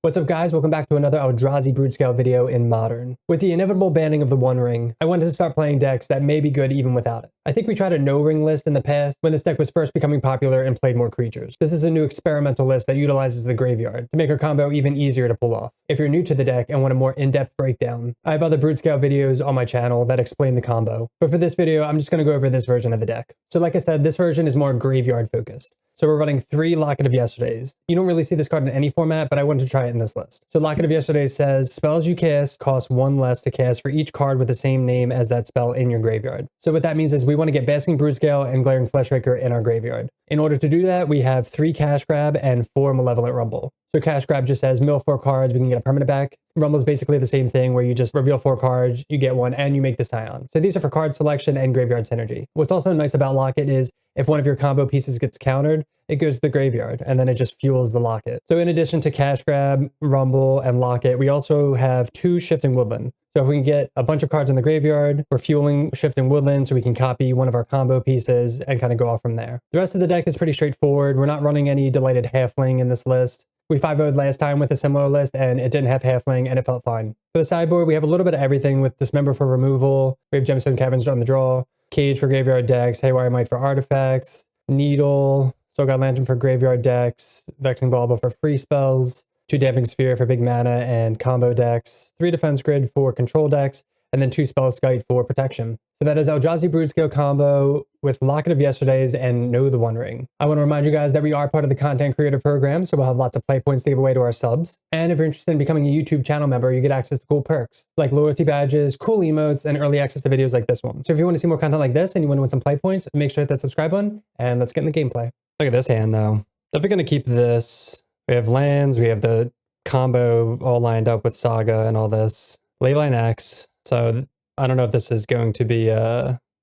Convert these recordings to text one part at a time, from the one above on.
What's up guys, welcome back to another Eldrazi Broodscale video in Modern. With the inevitable banning of the One Ring, I wanted to start playing decks that may be good even without it. I think we tried a no ring list in the past when this deck was first becoming popular and played more creatures. This is a new experimental list that utilizes the graveyard to make our combo even easier to pull off. If you're new to the deck and want a more in-depth breakdown, I have other Broodscale videos on my channel that explain the combo. But for this video, I'm just going to go over this version of the deck. So like I said, this version is more graveyard focused. So we're running 3 Locket of Yesterdays. You don't really see this card in any format, but I wanted to try it in this list. So Locket of Yesterdays says, spells you cast cost 1 less to cast for each card with the same name as that spell in your graveyard. So what that means is we want to get Basking Broodscale and Glaring Fleshraker in our graveyard. In order to do that, we have 3 Cash Grab and 4 Malevolent Rumble. So Cash Grab just says mill 4 cards, we can get a permanent back. Rumble is basically the same thing where you just reveal 4 cards, you get 1, and you make the Scion. So these are for card selection and graveyard synergy. What's also nice about Locket is if one of your combo pieces gets countered, it goes to the graveyard, and then it just fuels the Locket. So in addition to Cash Grab, Rumble, and Locket, we also have 2 Shifting Woodland. So if we can get a bunch of cards in the graveyard, we're fueling Shifting Woodland so we can copy one of our combo pieces and kind of go off from there. The rest of the deck is pretty straightforward. We're not running any Delighted Halfling in this list. We 5-0'd last time with a similar list, and it didn't have Halfling, and it felt fine. For the sideboard, we have a little bit of everything with Dismember for removal. We have Gemstone Caverns on the draw, Cage for graveyard decks, Haywire Might for artifacts, Needle, Soul-God Lantern for graveyard decks, Vexing Bauble for free spells, 2 Damping Sphere for big mana and combo decks, 3 Defense Grid for control decks, and then 2 Spellskite for protection. So that is Eldrazi Broodscale Combo with Locket of Yesterdays and No the One Ring. I want to remind you guys that we are part of the content creator program, so we'll have lots of play points to give away to our subs. And if you're interested in becoming a YouTube channel member, you get access to cool perks, like loyalty badges, cool emotes, and early access to videos like this one. So if you want to see more content like this and you want to win some play points, make sure to hit that subscribe button, and let's get in the gameplay. Look at this hand though. Definitely going to keep this. We have lands, we have the combo all lined up with Saga and all this. Leyline X. So I don't know if this is going to be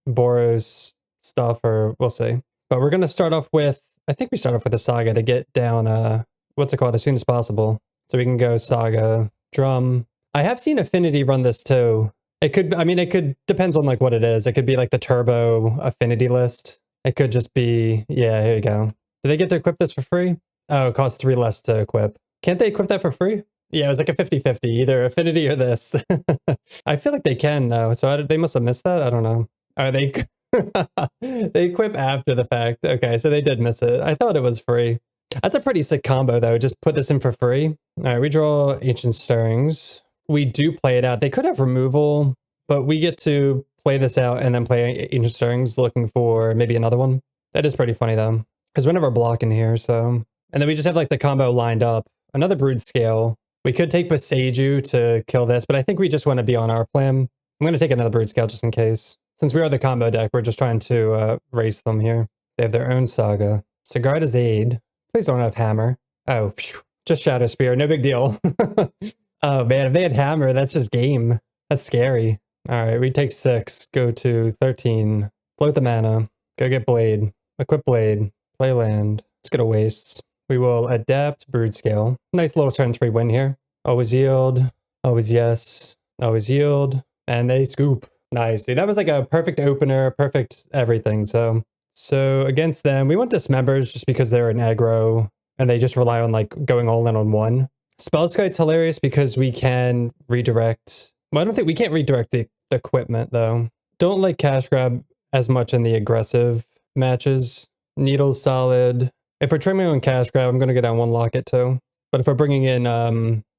Boros stuff or we'll see. But we're going to start off with, I think we start off with a Saga to get down, what's it called, as soon as possible. So we can go Saga, Drum. I have seen Affinity run this too. It could, I mean, it could, depends on like what it is. It could be like the Turbo Affinity list. It could just be, yeah, here you go. Do they get to equip this for free? Oh, it costs 3 less to equip. Can't they equip that for free? Yeah, it was like a 50-50, either Affinity or this. I feel like they can though, so they must have missed that. I don't know. Are they? They equip after the fact. Okay, so they did miss it. I thought it was free. That's a pretty sick combo though. Just put this in for free. All right, we draw Ancient Stirrings. We do play it out. They could have removal, but we get to play this out and then play Ancient Stirrings looking for maybe another one. That is pretty funny though, because we're never blocking here. So, and then we just have like the combo lined up. Another Broodscale. We could take Boseiju to kill this, but I think we just want to be on our plan. I'm going to take another Broodscale just in case. Since we are the combo deck, we're just trying to race them here. They have their own Saga. Sigarda's Aid. Please don't have Hammer. Oh, phew, just Shadow Spear. No big deal. Oh man, if they had Hammer, that's just game. That's scary. All right, we take 6, go to 13. Float the mana. Go get Blade. Equip Blade. Play land. Let's get a Wastes. We will adapt Broodscale. Nice little turn 3 win here. Always yield. Always yes. Always yield. And they scoop. Nice, dude. That was like a perfect opener, perfect everything. So against them, we want Dismembers just because they're an aggro and they just rely on like going all in on 1. Spellskite's hilarious because we can redirect. Well, I don't think we can't redirect the equipment though. Don't like Cash Grab as much in the aggressive matches. Needle's solid. If we're trimming on Cash Grab, I'm going to go down 1 Locket too. But if we're bringing in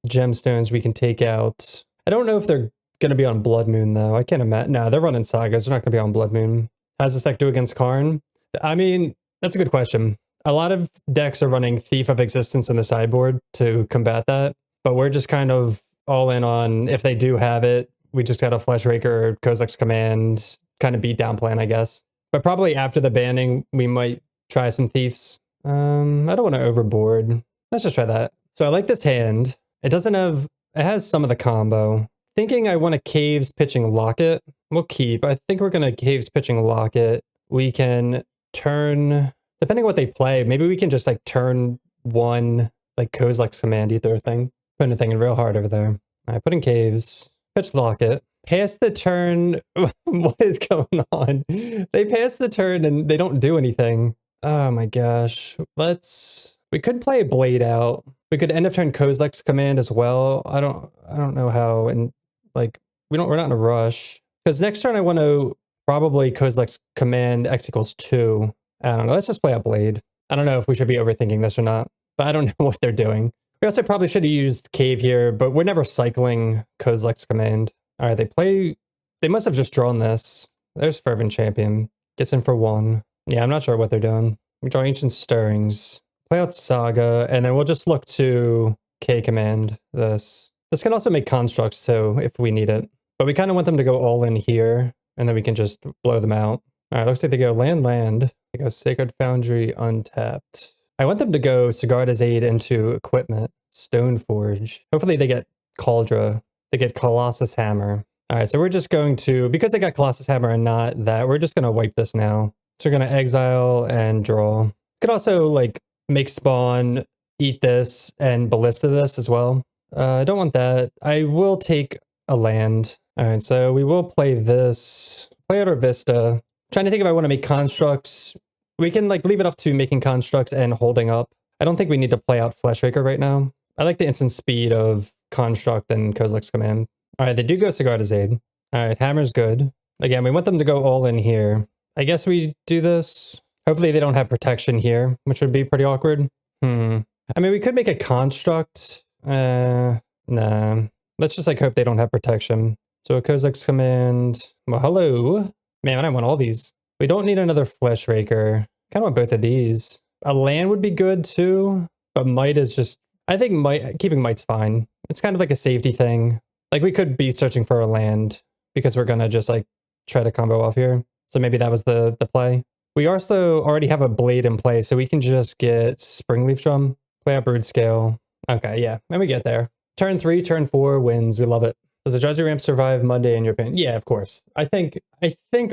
Gemstones, we can take out... I don't know if they're going to be on Blood Moon though. I can't imagine. No, they're running Sagas. They're not going to be on Blood Moon. How does this deck do against Karn? I mean, that's a good question. A lot of decks are running Thief of Existence in the sideboard to combat that. But we're just kind of all in on, if they do have it, we just got a Fleshraker or Kozilek's Command kind of beat down plan, I guess. But probably after the banning, we might try some Thieves. I don't want to overboard. Let's just try that. So I like this hand. It doesn't have, it has some of the combo. Thinking I want to Caves pitching Locket. We'll keep. I think we're going to Caves pitching Locket. We can turn, depending on what they play, maybe we can just like turn 1, like Kozilek's Command Ether thing. Putting a thing in real hard over there. All right, put in Caves. Pitch Locket. Pass the turn. What is going on? They pass the turn and they don't do anything. Oh my gosh. We could play a Blade out. We could end of turn Kozilek's command as well. I don't know how, and like we're not in a rush. Because next turn I want to probably Kozilek's command X equals 2. I don't know. Let's just play a Blade. I don't know if we should be overthinking this or not, but I don't know what they're doing. We also probably should have used Cave here, but we're never cycling Kozilek's command. All right, they must have just drawn this. There's Fervent Champion. Gets in for 1. Yeah, I'm not sure what they're doing. We draw Ancient Stirrings. Play out Saga, and then we'll just look to K command this. This can also make constructs too, if we need it. But we kind of want them to go all in here, and then we can just blow them out. All right, looks like they go land. They go Sacred Foundry untapped. I want them to go Sigarda's Aid into equipment. Stoneforge. Hopefully they get Cauldra. They get Colossus Hammer. All right, so we're just going to, because they got Colossus Hammer and not that, we're just going to wipe this now. So we're going to exile and draw. Could also like make spawn, eat this, and ballista this as well. I don't want that. I will take a land. All right, so we will play this. Play out our Vista. Trying to think if I want to make constructs. We can like leave it up to making constructs and holding up. I don't think we need to play out Fleshraker right now. I like the instant speed of construct and Kozilek's command. All right, they do go Sigarda's Aid. All right, Hammer's good. Again, we want them to go all in here. I guess we do this. Hopefully they don't have protection here, which would be pretty awkward. I mean, we could make a construct. Nah. Let's just like hope they don't have protection. So a Kozilek's command. Well, hello. Man, I want all these. We don't need another Fleshraker. Kind of want both of these. A land would be good too, but Might is just, I think keeping Might's fine. It's kind of like a safety thing. Like we could be searching for a land because we're gonna just like try to combo off here. So maybe that was the play. We also already have a Blade in play, so we can just get Springleaf Drum, play out Broodscale. Okay, yeah, and we get there. Turn 3, turn 4 wins. We love it. Does the Eldrazi ramp survive Monday in your opinion? Yeah, of course. I think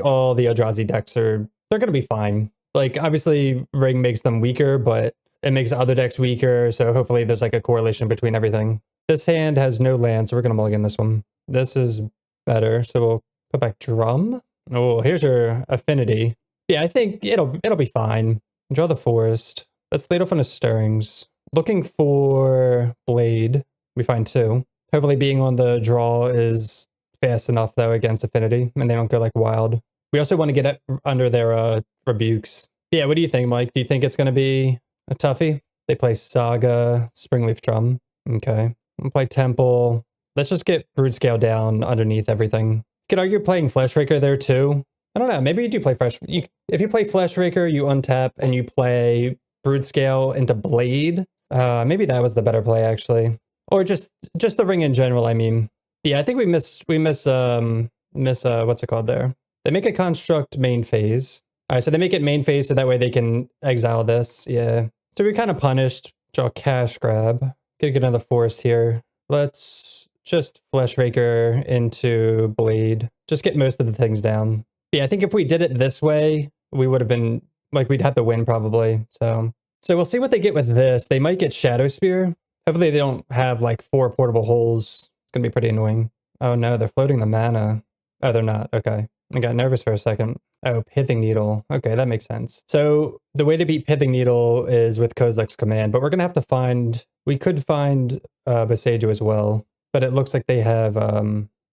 all the Eldrazi decks they're gonna be fine. Like obviously Ring makes them weaker, but it makes other decks weaker. So hopefully there's like a correlation between everything. This hand has no land, so we're gonna mulligan this one. This is better, so we'll put back Drum. Oh, here's your Affinity. Yeah, I think it'll be fine. Draw the Forest. Let's lead off on a Stirrings. Looking for Blade. We find 2. Hopefully being on the draw is fast enough though against Affinity, and they don't go like wild. We also want to get under their rebukes. Yeah, what do you think, Mike? Do you think it's going to be a toughie? They play Saga, Springleaf Drum. Okay. We'll play Temple. Let's just get Broodscale down underneath everything. You could argue playing Fleshraker there too. I don't know. Maybe you do play if you play Fleshraker, you untap and you play Broodscale into Blade. Maybe that was the better play actually, or just the Ring in general. I mean, yeah, I think we miss what's it called there? They make a construct main phase. All right, so they make it main phase so that way they can exile this. Yeah, so we're kind of punished. Draw cash grab. Get another forest here. Let's just Fleshraker into Blade. Just get most of the things down. Yeah, I think if we did it this way, we would have been, like, we'd have to win probably. So we'll see what they get with this. They might get Shadow Spear. Hopefully they don't have, like, 4 portable holes. It's going to be pretty annoying. Oh, no, they're floating the mana. Oh, they're not. Okay. I got nervous for a second. Oh, Pithing Needle. Okay, that makes sense. So the way to beat Pithing Needle is with Kozilek's command, but we're going to have to find, we could find Boseiju as well, but it looks like they have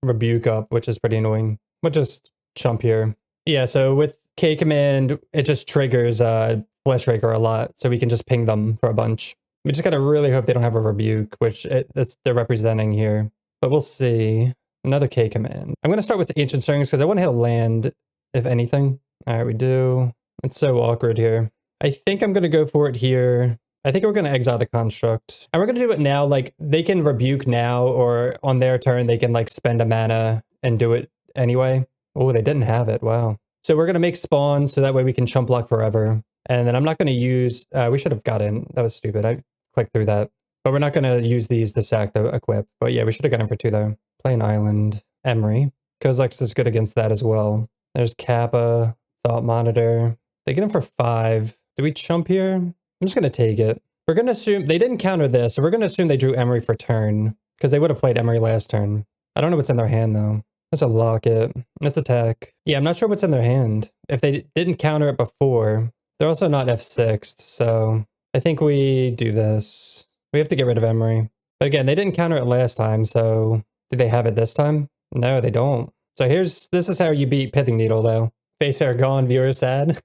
Rebuke up, which is pretty annoying. We'll just chump here. Yeah, so with K command, it just triggers Fleshraker a lot, so we can just ping them for a bunch. We just gotta really hope they don't have a Rebuke, which they're representing here. But we'll see. Another K command. I'm gonna start with the Ancient Stirrings because I want to hit a land, if anything. All right, we do. It's so awkward here. I think I'm gonna go for it here. I think we're gonna exile the construct. And we're gonna do it now, like they can Rebuke now, or on their turn, they can like spend a mana and do it anyway. Oh, they didn't have it. Wow. So we're going to make spawn so that way we can chump block forever. And then I'm not going to use, we should have got in. That was stupid. I clicked through that. But we're not going to use these to sack to equip. But yeah, we should have got in for 2 though. Play an island. Emery. Kozilek's is good against that as well. There's Kappa. Thought Monitor. They get in for 5. Do we chump here? I'm just going to take it. We're going to assume, they didn't counter this, so we're going to assume they drew Emery for turn. Because they would have played Emery last turn. I don't know what's in their hand though. That's a Locket. Let's attack. Yeah, I'm not sure what's in their hand. If they didn't counter it before, they're also not F6'd, so I think we do this. We have to get rid of Emery. But again, they didn't counter it last time, so do they have it this time? No, they don't. So this is how you beat Pithing Needle, though. Face hair gone, viewer sad.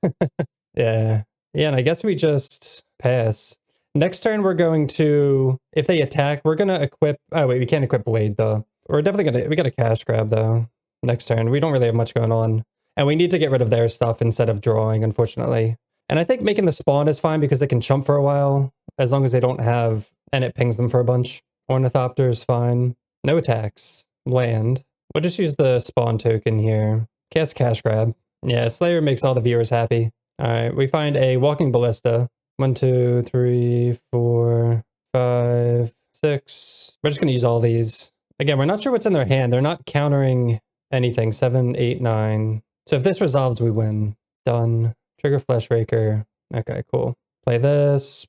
Yeah. Yeah, and I guess we just pass. Next turn, we're going to, if they attack, we're going to equip, oh wait, we can't equip Blade, though. We're definitely going to, we got a cash grab, though, next turn. We don't really have much going on. And we need to get rid of their stuff instead of drawing, unfortunately. And I think making the spawn is fine because they can chump for a while, as long as they don't have, and it pings them for a bunch. Ornithopter is fine. No attacks. Land. We'll just use the spawn token here. Cast cash grab. Yeah, Slayer makes all the viewers happy. All right, we find a Walking Ballista. 1, 2, 3, 4, 5, 6. We're just going to use all these. Again, we're not sure what's in their hand. They're not countering anything. 7, 8, 9. So if this resolves, we win. Done. Trigger Flesh Raker. Okay, cool. Play this,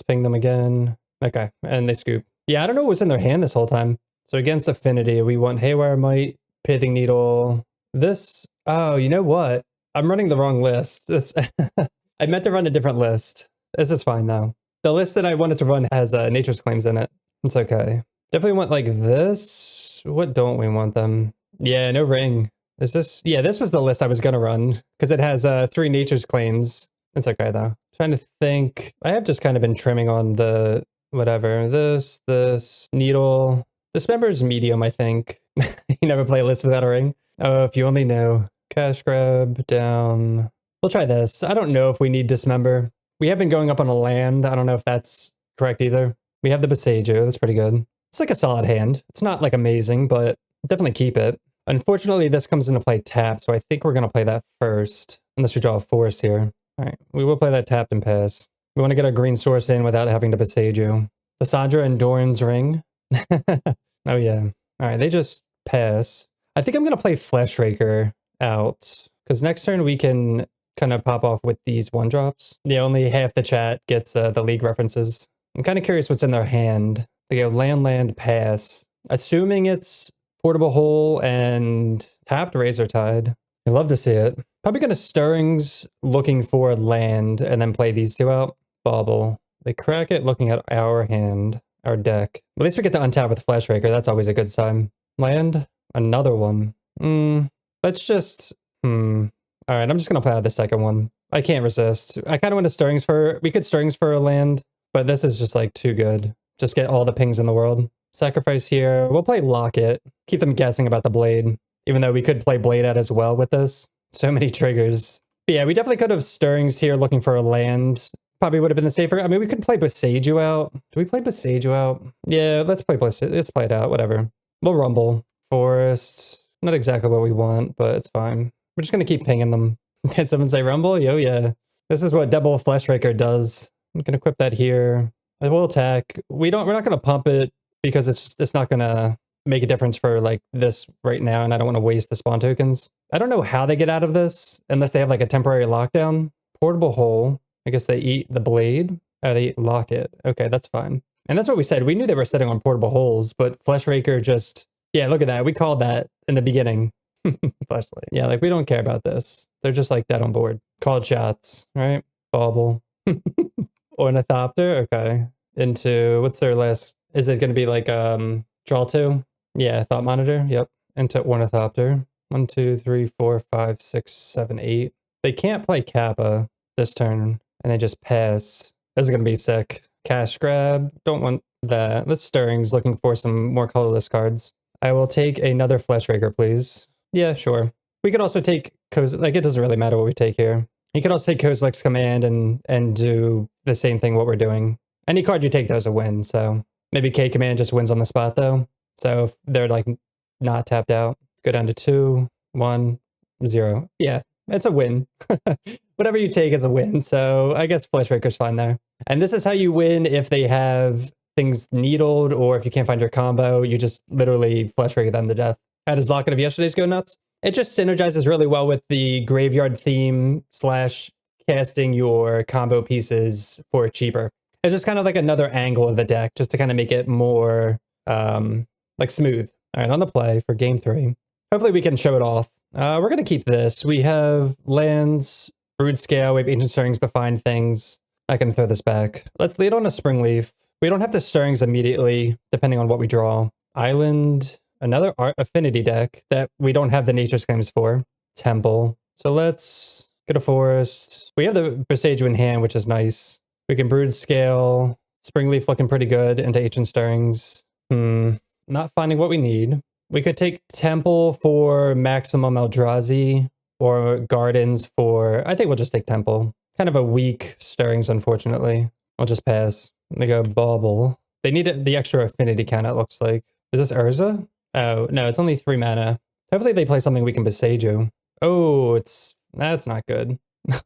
ping them again. Okay, and they scoop. Yeah, I don't know what was in their hand this whole time. So against Affinity, we want Haywire Might, Pithing Needle. This, oh, you know what? I'm running the wrong list. I meant to run a different list. This is fine though. The list that I wanted to run has Nature's Claims in it. It's okay. Definitely want like this. What don't we want them? Yeah, no ring. Is this? Yeah, this was the list I was gonna run because it has 3 Nature's Claims. It's okay though. Trying to think. I have just kind of been trimming on the whatever. This, Needle. Dismember's medium, I think. You never play a list without a ring. Oh, if you only know. Cash grab down. We'll try this. I don't know if we need Dismember. We have been going up on a land. I don't know if that's correct either. We have the Boseiju. That's pretty good. It's like a solid hand. It's not like amazing, but definitely keep it. Unfortunately, this comes into play tapped, so I think we're going to play that first. Unless we draw a forest here. All right, we will play that tapped and pass. We want to get our green source in without having to Boseiju. The Sandra and Doran's ring. Oh yeah. All right, they just pass. I think I'm going to play Flesh Raker out, because next turn we can kind of pop off with these 1-drops. Yeah, only half the chat gets the league references. I'm kind of curious what's in their hand. They go land, pass. Assuming it's Portable Hole and tapped Razor Tide. I love to see it. Probably going to Stirrings looking for land and then play these 2 out. Bauble. They crack it looking at our hand, our deck. At least we get to untap with Flesh Raker. That's always a good sign. Land. Another one. Let's just... All right, I'm just going to play out the second one. I can't resist. I kind of want to Stirrings for... We could Stirrings for a land, but this is just like too good. Just get all the pings in the world. Sacrifice here. We'll play Locket. Keep them guessing about the Blade, even though we could play Blade out as well with this. So many triggers. But yeah, we definitely could have Stirrings here looking for a land. Probably would have been the safer. I mean, we could play Boseiju out. Do we play Boseiju out? Yeah, let's play it out. Whatever. We'll Rumble. Forest. Not exactly what we want, but it's fine. We're just going to keep pinging them. Did someone say Rumble? Yo, yeah. This is what double Flesh Raker does. I'm going to equip that here. I will attack. We're not going to pump it because it's not going to make a difference for like this right now, and I don't want to waste the spawn tokens. I don't know how they get out of this unless they have like a temporary lockdown. Portable Hole. I guess they eat the Blade. Oh, they eat Locket. Okay, that's fine. And that's what we said. We knew they were sitting on Portable Holes, but Flesh Raker just... Yeah, look at that. We called that in the beginning. Fleshlight. Yeah, like we don't care about this. They're just like dead on board. Called shots, right? Bauble. Ornithopter, okay. Into, what's their last? Is it going to be like draw 2? Yeah, Thought Monitor, yep. Into Ornithopter. 1, 2, 3, 4, 5, 6, 7, 8. They can't play Kappa this turn, and they just pass. This is going to be sick. Cash grab, don't want that. Let's Stirrings, looking for some more colorless cards. I will take another Flesh Raker, please. Yeah, sure. We could also take like it doesn't really matter what we take here. You could also take Kozilek's Command and do the same thing what we're doing. Any card you take, there's a win. So maybe K Command just wins on the spot though. So if they're like not tapped out, go down to 2, 1, 0. Yeah, it's a win. Whatever you take is a win. So I guess Flesh Raker's fine there. And this is how you win if they have things needled, or if you can't find your combo, you just literally Flesh Raker them to death. How does Locket of Yesterday's go nuts? It just synergizes really well with the graveyard theme / casting your combo pieces for cheaper. It's just kind of like another angle of the deck, just to kind of make it more like smooth. All right, on the play for game 3. Hopefully we can show it off. We're going to keep this. We have lands, Broodscale, we have Ancient Stirrings to find things. I can throw this back. Let's lead on a Springleaf. We don't have the stirrings immediately, depending on what we draw. Island, another affinity deck that we don't have the nature's claims for. Temple. So let's get a forest. We have the Borsage in hand, which is nice. We can Broodscale. Springleaf looking pretty good into Ancient Stirrings. Not finding what we need. We could take Temple for maximum Eldrazi or Gardens for... I think we'll just take Temple. Kind of a weak Stirrings, unfortunately. I'll just pass. They go Bauble. They need the extra affinity count, it looks like. Is this Urza? Oh, no, it's only 3 mana. Hopefully they play something we can Borsage. Oh, that's not good.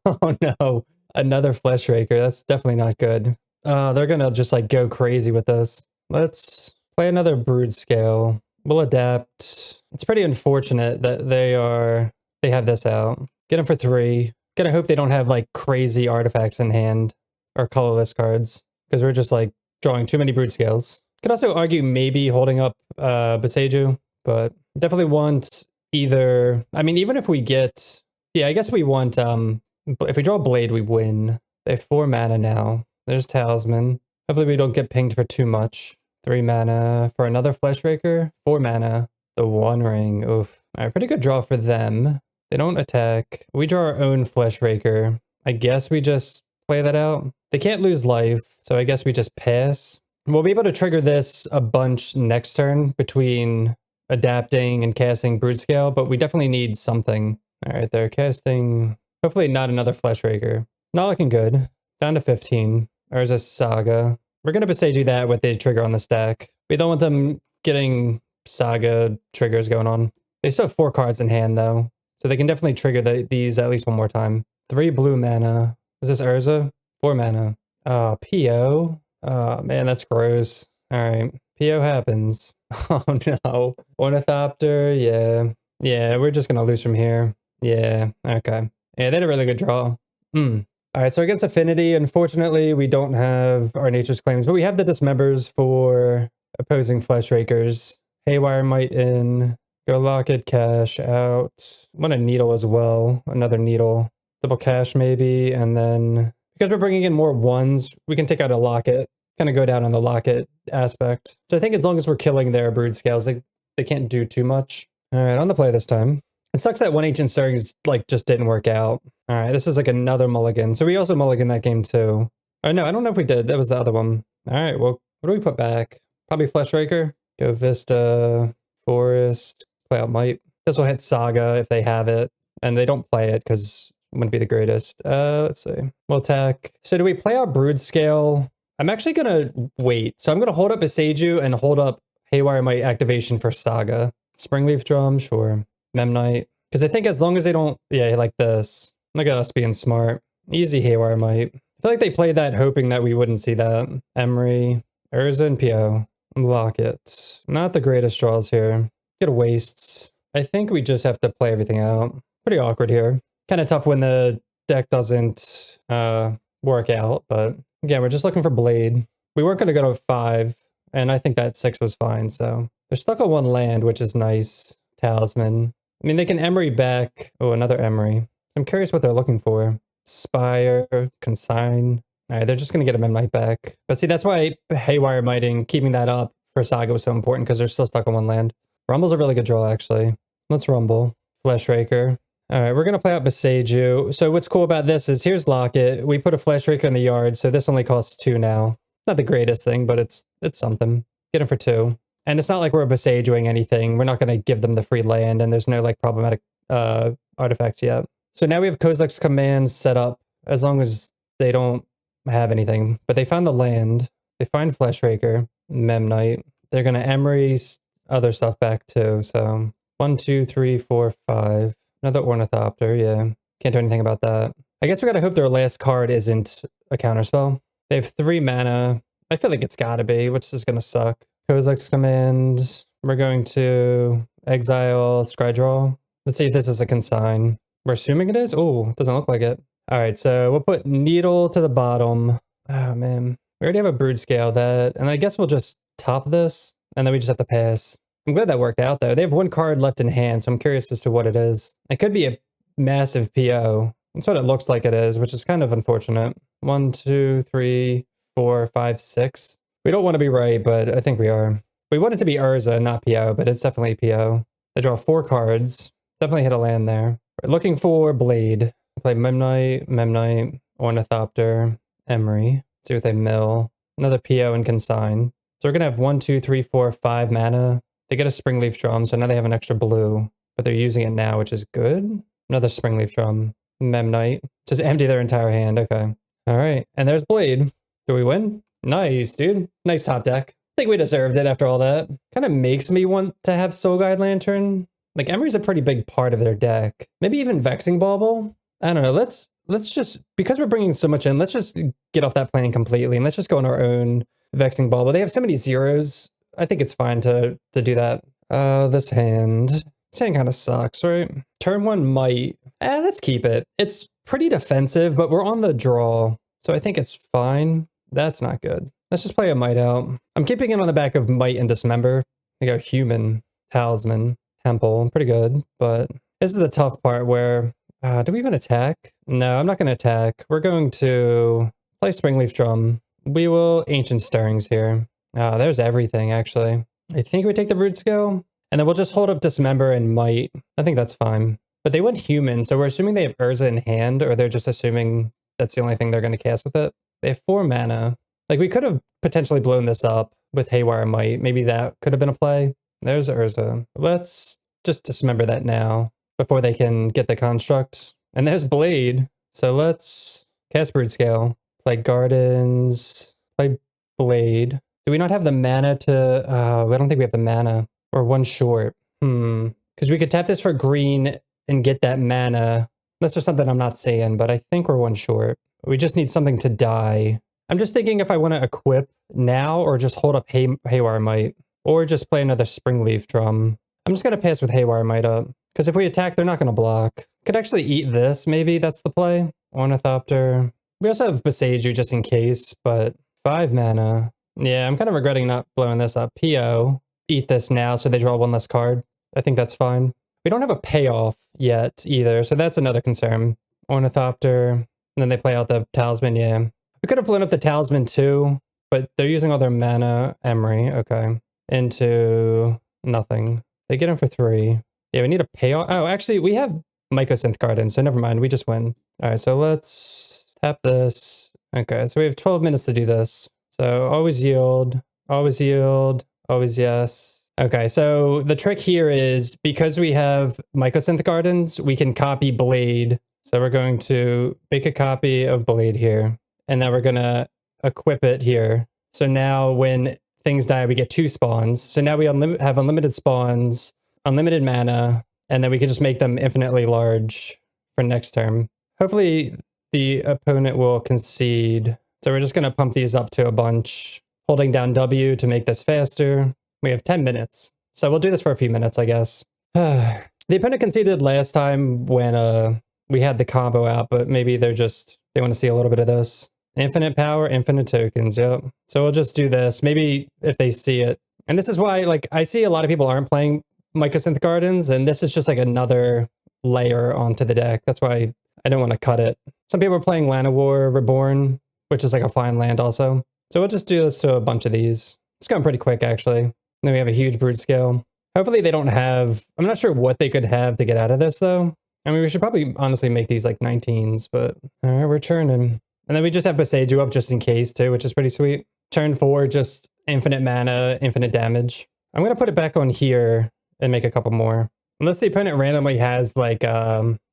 Oh no, another Flesh Raker. That's definitely not good. They're gonna just like go crazy with this. Let's play another Broodscale. We'll adapt. It's pretty unfortunate that they have this out. Get them for 3. Gonna hope they don't have like crazy artifacts in hand or colorless cards because we're just like drawing too many Broodscales. Could also argue maybe holding up Borsage, but definitely want either. I mean, even if we get, yeah, I guess we want. If we draw Blade, we win. They have 4 mana now. There's Talisman. Hopefully we don't get pinged for too much. 3 mana for another Flesh Raker. 4 mana. The One Ring. Oof. All right, pretty good draw for them. They don't attack. We draw our own Flesh Raker. I guess we just play that out. They can't lose life, so I guess we just pass. We'll be able to trigger this a bunch next turn between adapting and casting Broodscale, but we definitely need something. All right, they're casting. Hopefully not another Flesh Raker. Not looking good. Down to 15. There's a Saga. We're going to Borsage that with the trigger on the stack. We don't want them getting Saga triggers going on. They still have 4 cards in hand, though. So they can definitely trigger these at least one more time. 3 blue mana. Is this Urza? 4 mana. PO. Oh, man, that's gross. All right. PO happens. Oh, no. Ornithopter. Yeah. Yeah, we're just going to lose from here. Yeah. Okay. Yeah, they had a really good draw. All right, so against Affinity, unfortunately, we don't have our Nature's Claims, but we have the Dismembers for opposing Flesh Rakers. Haywire Might in. Go Locket, cash out. Want a Needle as well. Another Needle. Double cash maybe, and then because we're bringing in more 1s, we can take out a Locket. Kind of go down on the Locket aspect. So I think as long as we're killing their Broodscales, they can't do too much. All right, on the play this time. It sucks that 1 Ancient Stirrings like just didn't work out. All right, this is like another mulligan. So we also mulligan that game too. Oh no, I don't know if we did. That was the other one. All right, well, what do we put back? Probably Flesh Raker. Go Vista, Forest, play out Might. This will hit Saga if they have it, and they don't play it because it wouldn't be the greatest. Let's see. We'll attack. So do we play out Broodscale? I'm actually gonna wait. So I'm gonna hold up Borsage and hold up Haywire Might activation for Saga. Springleaf Drum, sure. Memnite. Because I think as long as they don't, yeah, like this. Look at us being smart. Easy Haywire Might. I feel like they played that hoping that we wouldn't see that. Emery, Urza, and PO. Locket. Not the greatest draws here. Get wastes. I think we just have to play everything out. Pretty awkward here. Kind of tough when the deck doesn't work out, but again, we're just looking for Blade. We weren't going to go to 5, and I think that 6 was fine, so. They're stuck on 1 land, which is nice. Talisman. I mean, they can Emery back. Oh, another Emery. I'm curious what they're looking for. Spire, Consign. All right, they're just going to get a Memnite back. But see, that's why Haywire Mighting, keeping that up for Saga was so important, because they're still stuck on 1 land. Rumble's a really good draw, actually. Let's Rumble. Flesh Raker. All right, we're going to play out Borsage. So what's cool about this is here's Locket. We put a Flesh Raker in the yard, so this only costs 2 now. Not the greatest thing, but it's something. Get him for 2. And it's not like we're Borsaging anything. We're not going to give them the free land, and there's no like problematic artifacts yet. So now we have Kozilek's commands set up as long as they don't have anything. But they found the land. They find Flesh Raker, Memnite. They're going to Emery's other stuff back too. So 1, 2, 3, 4, 5. Another Ornithopter, yeah. Can't do anything about that. I guess we got to hope their last card isn't a counterspell. They have 3 mana. I feel like it's got to be, which is going to suck. Kozilek's command. We're going to exile Scrydraw. Let's see if this is a consign. We're assuming it is? Oh, doesn't look like it. All right, so we'll put Needle to the bottom. Oh, man. We already have a Broodscale that, and I guess we'll just top this, and then we just have to pass. I'm glad that worked out, though. They have 1 card left in hand, so I'm curious as to what it is. It could be a massive PO. That's what it looks like it is, which is kind of unfortunate. 1, 2, 3, 4, 5, 6. We don't want to be right, but I think we are. We want it to be Urza, not PO, but it's definitely PO. They draw 4 cards. Definitely hit a land there. We're looking for Blade. Play Memnite, Ornithopter, Emery. See what they mill. Another PO and Consign. So we're going to have 1, 2, 3, 4, 5 mana. They get a Springleaf Drum, so now they have an extra blue. But they're using it now, which is good. Another Springleaf Drum. Memnite. Just empty their entire hand. Okay. All right. And there's Blade. Do we win? Nice, dude. Nice top deck. I think we deserved it after all that. Kind of makes me want to have Soul Guide Lantern. Like, Emery's a pretty big part of their deck. Maybe even Vexing Bauble. I don't know. Let's just, because we're bringing so much in, let's just get off that plan completely and let's just go on our own Vexing Bauble. They have so many zeros. I think it's fine to do that. This hand kind of sucks, right? Turn 1 might. Let's keep it. It's pretty defensive, but we're on the draw, so I think it's fine. That's not good. Let's just play a Might out. I'm keeping it on the back of Might and Dismember. They go Human, Talisman, Temple. Pretty good, but this is the tough part where, do we even attack? No, I'm not going to attack. We're going to play Springleaf Drum. We will Ancient Stirrings here. There's everything, actually. I think we take the Broodscale, and then we'll just hold up Dismember and Might. I think that's fine. But they went Human, so we're assuming they have Urza in hand, or they're just assuming that's the only thing they're going to cast with it. They have 4 mana. Like, we could have potentially blown this up with Haywire Might. Maybe that could have been a play. There's Urza. Let's just dismember that now before they can get the construct. And there's Blade. So let's cast Broodscale. Play Gardens. Play Blade. Do we not have the mana to... I don't think we have the mana. We're 1 short. Because we could tap this for green and get that mana. That's just something I'm not saying, but I think we're 1 short. We just need something to die. I'm just thinking if I want to equip now or just hold up Haywire Might or just play another Springleaf Drum. I'm just going to pass with Haywire Might up because if we attack, they're not going to block. Could actually eat this. Maybe that's the play. Ornithopter. We also have Boseiju just in case, but 5 mana. Yeah, I'm kind of regretting not blowing this up. PO. Eat this now so they draw 1 less card. I think that's fine. We don't have a payoff yet either, so that's another concern. Ornithopter. And then they play out the Talisman, yeah. We could have blown up the Talisman too, but they're using all their mana. Emery, okay. Into nothing. They get him for 3. Yeah, we need a payoff. Oh, actually, we have Mycosynth Garden, so never mind. We just win. All right, so let's tap this. Okay, so we have 12 minutes to do this. So always yield, always yield, always yes. Okay, so the trick here is because we have Mycosynth Gardens, we can copy Blade. So we're going to make a copy of Blade here. And then we're going to equip it here. So now when things die, we get 2 spawns. So now we have unlimited spawns, unlimited mana, and then we can just make them infinitely large for next turn. Hopefully the opponent will concede. So we're just going to pump these up to a bunch, holding down W to make this faster. We have 10 minutes. So we'll do this for a few minutes, I guess. The opponent conceded last time when we had the combo out, but maybe they want to see a little bit of this. Infinite power, infinite tokens, yep. So we'll just do this, maybe if they see it. And this is why, like, I see a lot of people aren't playing Mycosynth Gardens, and this is just like another layer onto the deck. That's why I don't want to cut it. Some people are playing Llanowar Reborn, which is like a fine land also. So we'll just do this to a bunch of these. It's going pretty quick, actually. And then we have a huge Broodscale. Hopefully they don't have... I'm not sure what they could have to get out of this, though. I mean, we should probably honestly make these like 19s, but... All right, we're churning. And then we just have Boseiju up just in case, too, which is pretty sweet. Turn 4, just infinite mana, infinite damage. I'm going to put it back on here and make a couple more. Unless the opponent randomly has, like,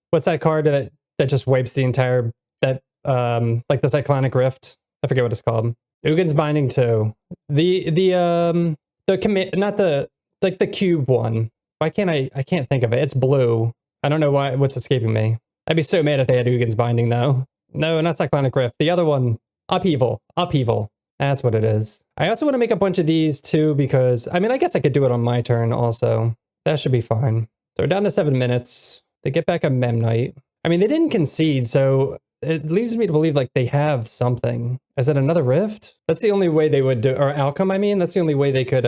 what's that card that just wipes the entire... like the Cyclonic Rift? I forget what it's called. Ugin's Binding 2. The commit... Not the... Like, the cube one. Why can't I can't think of it. It's blue. I don't know what's escaping me. I'd be so mad if they had Ugin's Binding, though. No, not Cyclonic Rift. The other one, Upheaval. Upheaval. That's what it is. I also want to make a bunch of these too because, I mean, I guess I could do it on my turn also. That should be fine. So we're down to 7 minutes. They get back a Memnite. I mean, they didn't concede, so it leaves me to believe like they have something. Is it another Rift? That's the only way they would do, or Outcome, I mean. That's the only way they could,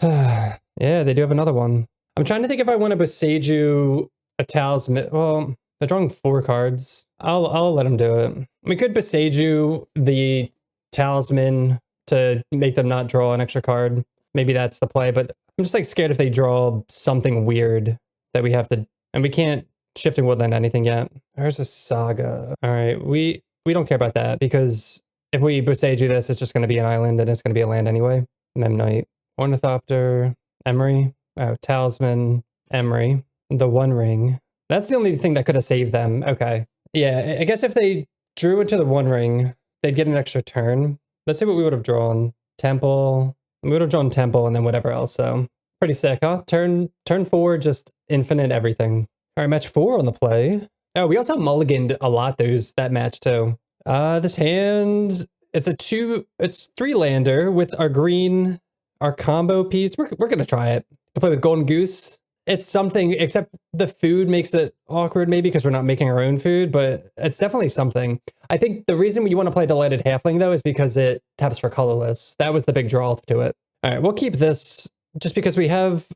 yeah, they do have another one. I'm trying to think if I want to Boseiju a Talisman. Well, they're drawing 4 cards. I'll let them do it. We could Boseiju the Talisman to make them not draw an extra card. Maybe that's the play, but I'm just like scared if they draw something weird that we have to, and we can't Shifting Woodland anything yet. There's a Saga. All right, we don't care about that because if we Boseiju this, it's just going to be an island and it's going to be a land anyway. Memnite, Ornithopter, Emery, oh, Talisman, Emery, the One Ring. That's the only thing that could have saved them. Okay. Yeah, I guess if they drew into the One Ring, they'd get an extra turn. Let's see what we would have drawn. Temple. We would have drawn Temple and then whatever else, so pretty sick, huh? Turn 4, just infinite everything. All right, match 4 on the play. Oh, we also mulliganed a lot that match too. This hand, it's 3-lander with our green, our combo piece. We're gonna try it. To play with Golden Goose. It's something, except the food makes it awkward maybe because we're not making our own food, but it's definitely something. I think the reason you want to play Delighted Halfling though is because it taps for colorless. That was the big draw to it. All right, we'll keep this just because we have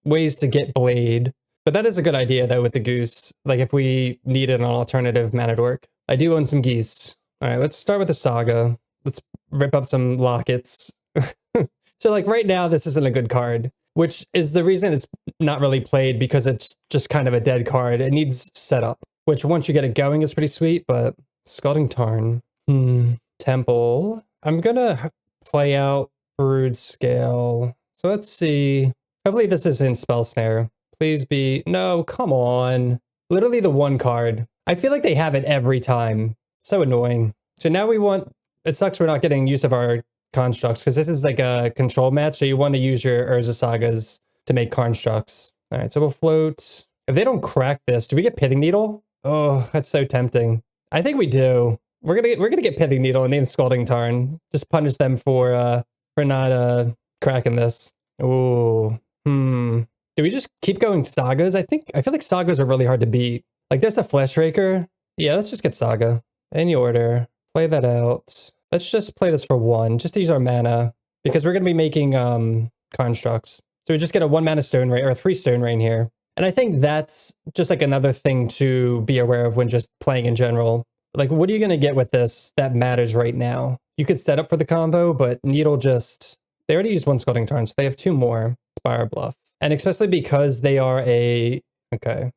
ways to get Blade. But that is a good idea though with the Goose. Like if we needed an alternative mana to work. I do own some geese. All right, let's start with the Saga. Let's rip up some Lockets. So like right now, this isn't a good card, which is the reason it's not really played because it's just kind of a dead card. It needs setup, which once you get it going is pretty sweet, but Scalding Tarn. Temple. I'm gonna play out Broodscale. So let's see. Hopefully this is in Spell Snare. Please be, no, come on. Literally the one card. I feel like they have it every time. So annoying. So now we want, it sucks we're not getting use of our constructs because this is like a control match. So you want to use your Urza Sagas to make constructs. All right, so we'll float. If they don't crack this, do we get Pithing Needle? Oh, that's so tempting. I think we do. We're gonna get Pithing Needle and name Scalding Tarn. Just punish them for not cracking this. Ooh. Do we just keep going Sagas? I feel like Sagas are really hard to beat. Like there's a Flesh Raker. Yeah, let's just get Saga. Any order. Play that out. Let's just play this for 1, just to use our mana, because we're gonna be making constructs. So we just get a 1 mana Stone Rain or a 3 Stone Rain here. And I think that's just like another thing to be aware of when just playing in general. Like, what are you gonna get with this that matters right now? You could set up for the combo, but Needle just, they already used 1 Scalding Tarn, so they have 2 more. Spire Bluff. And especially because they are a,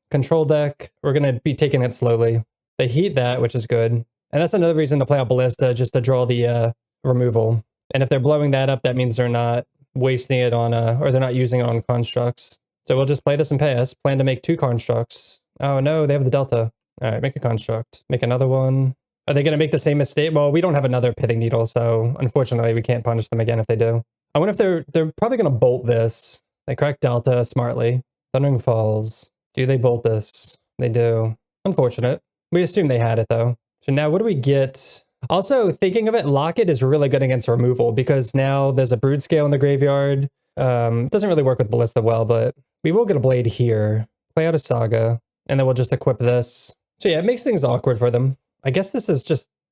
control deck, we're gonna be taking it slowly. They heat that, which is good. And that's another reason to play out Ballista, just to draw the removal. And if they're blowing that up, that means they're not wasting it on, or they're not using it on constructs. So we'll just play this and pass. Plan to make 2 constructs. Oh no, they have the Delta. All right, make a construct. Make another one. Are they going to make the same mistake? Well, we don't have another Pithing Needle, so unfortunately we can't punish them again if they do. I wonder if they're probably going to bolt this. They crack Delta smartly. Thundering Falls. Do they bolt this? They do. Unfortunate. We assume they had it though. So now what do we get? Also, thinking of it, Locket is really good against removal because now there's a Broodscale in the graveyard. It doesn't really work with Ballista well, but we will get a Blade here. Play out a Saga, and then we'll just equip this. So yeah, it makes things awkward for them. I guess this is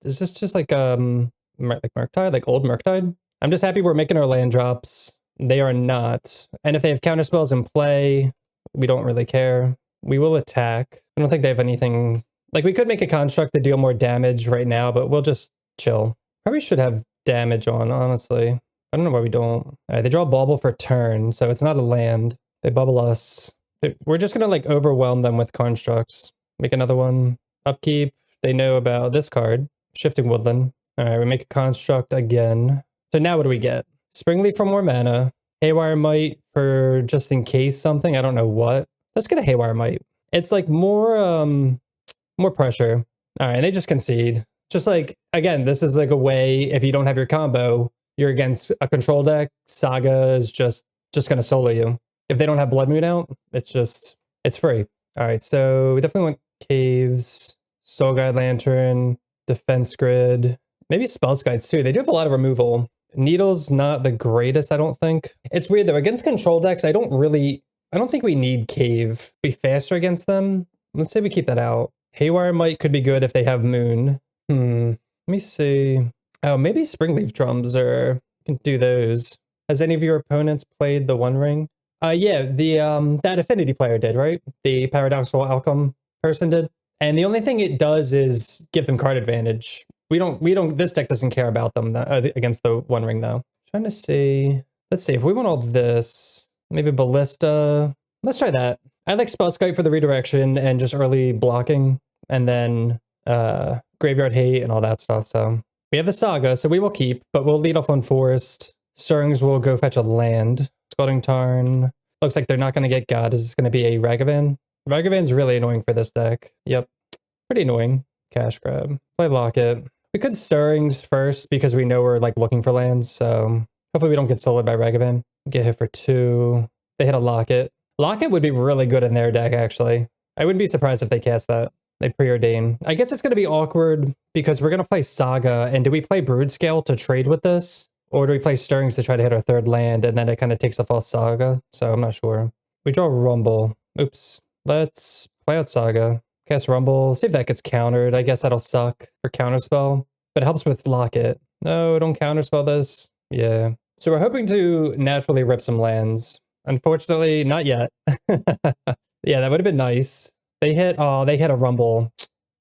this just like Murktide, like old Murktide? I'm just happy we're making our land drops. They are not. And if they have counterspells in play, we don't really care. We will attack. I don't think they have anything. Like, we could make a construct to deal more damage right now, but we'll just chill. Probably should have damage on, honestly. I don't know why we don't. All right, they draw Bauble for turn, so it's not a land. They bubble us. We're just gonna, like, overwhelm them with constructs. Make another one. Upkeep. They know about this card. Shifting Woodland. All right, we make a construct again. So now what do we get? Springleaf for more mana. Haywire Might for just in case something. I don't know what. Let's get a Haywire Might. It's like more pressure. All right, and they just concede. Just like, again, this is like a way, if you don't have your combo, you're against a control deck, Saga is just going to solo you. If they don't have Blood Moon out, it's free. All right, so we definitely want Caves, Soul Guide Lantern, Defense Grid, maybe Spell Guides too. They do have a lot of removal. Needle's not the greatest, I don't think. It's weird though, against control decks, I don't think we need Cave. Be faster against them. Let's say we keep that out. Haywire Might could be good if they have Moon. Let me see. Oh, maybe Springleaf Drums or can do those. Has any of your opponents played the One Ring? Yeah, that Affinity player did, right? The Paradoxical Outcome person did. And the only thing it does is give them card advantage. this deck doesn't care about them against the One Ring though. Trying to see, let's see if we want all this, maybe Ballista. Let's try that. I like Spellskite for the redirection and just early blocking, and then Graveyard Hate and all that stuff. So we have the Saga, so we will keep, but we'll lead off on Forest. Stirrings will go fetch a land. Scalding Tarn. Looks like they're not going to get God. Is this going to be a Ragavan? Ragavan's really annoying for this deck. Yep. Pretty annoying. Cash grab. Play Locket. We could Stirrings first because we know we're like looking for lands, so hopefully we don't get soloed by Ragavan. Get hit for 2. They hit a Locket. Locket would be really good in their deck, actually. I wouldn't be surprised if they cast that. They preordain. I guess it's going to be awkward because we're going to play Saga, and do we play Broodscale to trade with this? Or do we play Stirrings to try to hit our 3rd land, and then it kind of takes off all Saga? So I'm not sure. We draw Rumble. Oops. Let's play out Saga. Cast Rumble. See if that gets countered. I guess that'll suck for Counterspell. But it helps with Locket. No, don't Counterspell this. Yeah. So we're hoping to naturally rip some lands. Unfortunately, not yet. Yeah, that would have been nice. They hit a Rumble.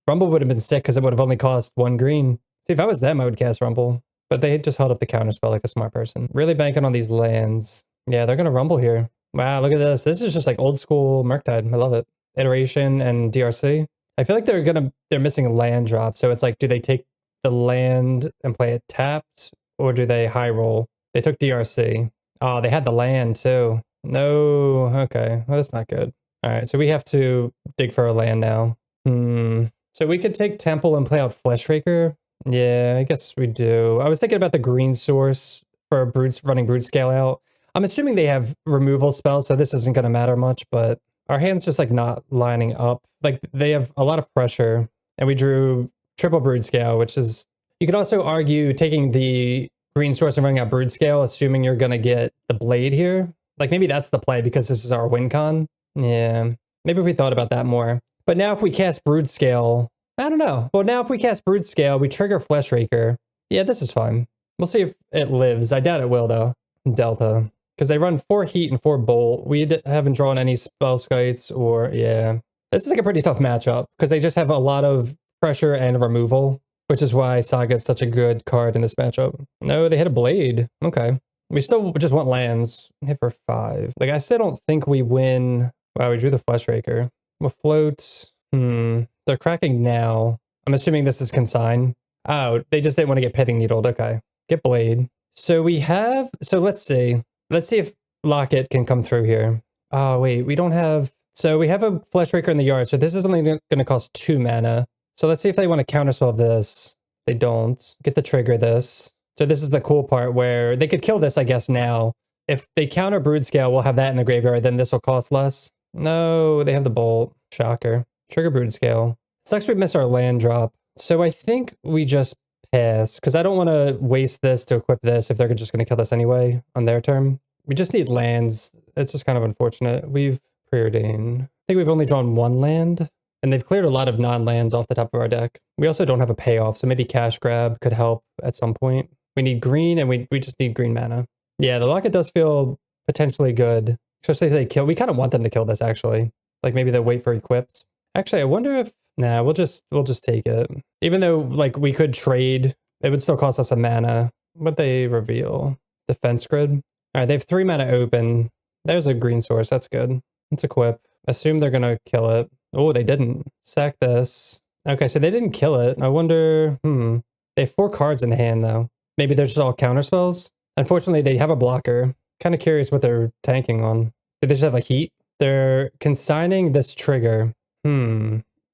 Rumble would have been sick because it would have only cost 1 green. See, if I was them, I would cast Rumble. But they just held up the Counterspell like a smart person. Really banking on these lands. Yeah, they're going to Rumble here. Wow, look at this. This is just like old school Murktide. I love it. Iteration and DRC. I feel like they're missing a land drop. So it's like, do they take the land and play it tapped? Or do they high roll? They took DRC. Oh, they had the land too. No, okay. Well, that's not good. All right, so we have to dig for a land now. So we could take Temple and play out Fleshraker. Yeah, I guess we do. I was thinking about the green source for running Broodscale out. I'm assuming they have removal spells, so this isn't going to matter much, but our hand's just like not lining up. Like they have a lot of pressure, and we drew triple Broodscale, which is, you could also argue taking the green source and running out Broodscale, assuming you're going to get the Blade here. Like maybe that's the play because this is our win con. Yeah, maybe if we thought about that more. But now if we cast Broodscale, I don't know. Well, now if we cast Broodscale, we trigger Fleshraker. Yeah, this is fine. We'll see if it lives. I doubt it will, though. Delta. Because they run 4 Heat and 4 Bolt. We haven't drawn any Spellskites or, yeah. This is like a pretty tough matchup because they just have a lot of pressure and removal, which is why Saga is such a good card in this matchup. No, they hit a Blade. Okay. We still just want lands. Hit for 5. Like, I still don't think we win. Wow, we drew the Fleshraker. We'll float. They're cracking now. I'm assuming this is consign. Oh, they just didn't want to get Pithing Needled. Okay. Get Blade. So we have, so let's see. Let's see if Locket can come through here. Oh, wait, we don't have, so we have a Fleshraker in the yard. So this is only going to cost 2 mana. So let's see if they want to counterspell this. They don't. Get the trigger this. So this is the cool part where they could kill this, I guess, now. If they counter Broodscale, we'll have that in the graveyard. Then this will cost less. No, they have the Bolt. Shocker. Trigger Broodscale. It sucks we miss our land drop. So I think we just pass, because I don't want to waste this to equip this if they're just going to kill this anyway on their turn. We just need lands. It's just kind of unfortunate. We've preordained. I think we've only drawn 1 land, and they've cleared a lot of non-lands off the top of our deck. We also don't have a payoff, so maybe cash grab could help at some point. We need green, and we just need green mana. Yeah, the Locket does feel potentially good, especially if they kill. We kind of want them to kill this, actually. Like maybe they'll wait for equipped. Actually, I wonder if, nah, we'll just take it. Even though like we could trade, it would still cost us a mana. What they reveal? Defense grid. All right, they have 3 mana open. There's a green source. That's good. Let's equip. Assume they're gonna kill it. Oh, they didn't. Sack this. Okay, so they didn't kill it. I wonder. They have 4 cards in hand though. Maybe they're just all counter spells. Unfortunately, they have a blocker. Kind of curious what they're tanking on. Did they just have like heat? They're consigning this trigger.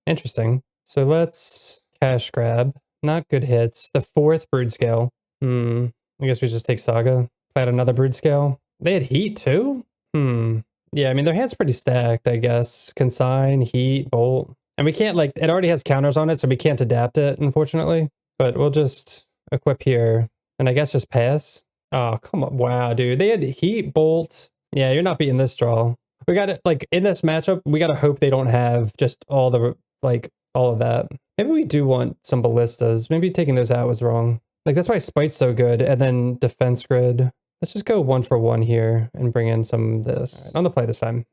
Interesting. So let's cash grab. Not good hits. The 4th Broodscale. I guess we just take Saga. Play out another Broodscale. They had heat too? Yeah, I mean, their hand's pretty stacked, I guess. Consign, heat, bolt. And we can't, like, it already has counters on it, so we can't adapt it, unfortunately. But we'll just equip here. And I guess just pass. Oh, come on. Wow, dude. They had heat, bolt. Yeah, you're not beating this draw. We got to, like, in this matchup, we got to hope they don't have just all the, like, all of that. Maybe we do want some ballistas. Maybe taking those out was wrong. Like, that's why Spite's so good. And then defense grid. Let's just go 1 for 1 here and bring in some of this. Right, on the play this time.